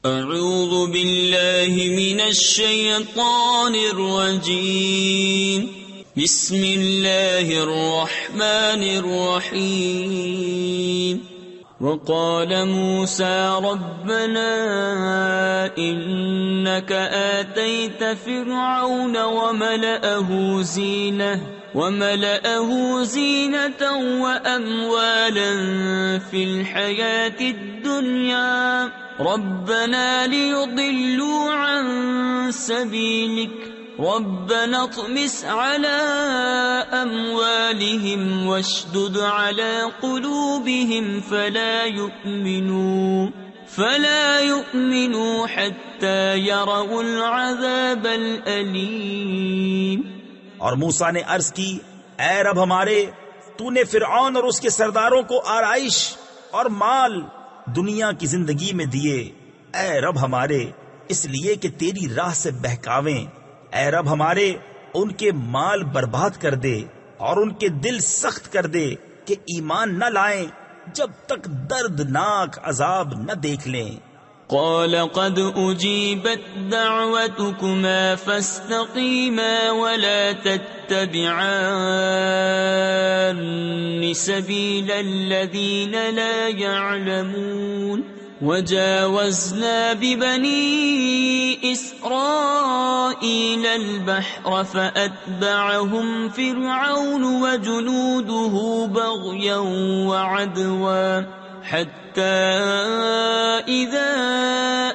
اعوذ باللہ من الشیطان الرجیم بسم اللہ الرحمن الرحیم وقال موسى ربنا إنك آتيت فرعون وملأه زينة وأموالا في الحياة الدنيا ربنا ليضلوا عن سبيلك ربنا اطمس على أموالهم واشدد على قلوبهم فلا يؤمنوا حتى يروا العذاب الأليم۔ اور موسیٰ نے عرض کی، اے رب ہمارے، تو نے فرعون اور اس کے سرداروں کو آرائش اور مال دنیا کی زندگی میں دیے، اے رب ہمارے، اس لیے کہ تیری راہ سے بہکاویں۔ اے رب ہمارے، ان کے مال برباد کر دے اور ان کے دل سخت کر دے کہ ایمان نہ لائیں جب تک دردناک عذاب نہ دیکھ لیں۔ قال قد اجیبت دعوتكما فاستقیما ولا تتبعان سبیل الذین لا يعلمون۔ وجاوزنا ببني إسرائيل البحر فأتبعهم فرعون وجنوده بغيا وعدوا حتى إذا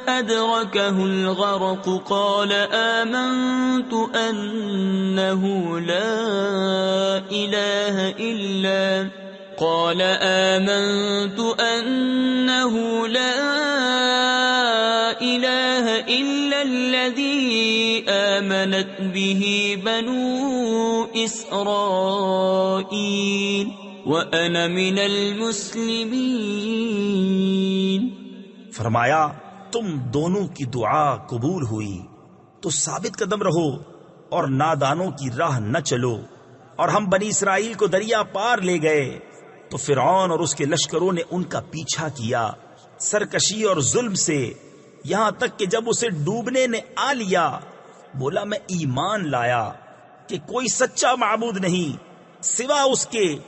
أدركه الغرق قال آمنت أنه لا إله إلا الذي آمنت به بنو إسرائيل وأنا من المسلمين۔ فرمایا تم دونوں کی دعا قبول ہوئی تو ثابت قدم رہو اور نادانوں کی راہ نہ چلو۔ اور ہم بنی اسرائیل کو دریا پار لے گئے تو فرعون اور اس کے لشکروں نے ان کا پیچھا کیا سرکشی اور ظلم سے، یہاں تک کہ جب اسے ڈوبنے نے آ لیا بولا میں ایمان لایا کہ کوئی سچا معبود نہیں سوا اس کے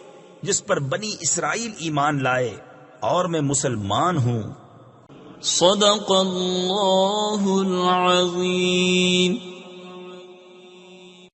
جس پر بنی اسرائیل ایمان لائے، اور میں مسلمان ہوں۔ صدق اللہ العظیم۔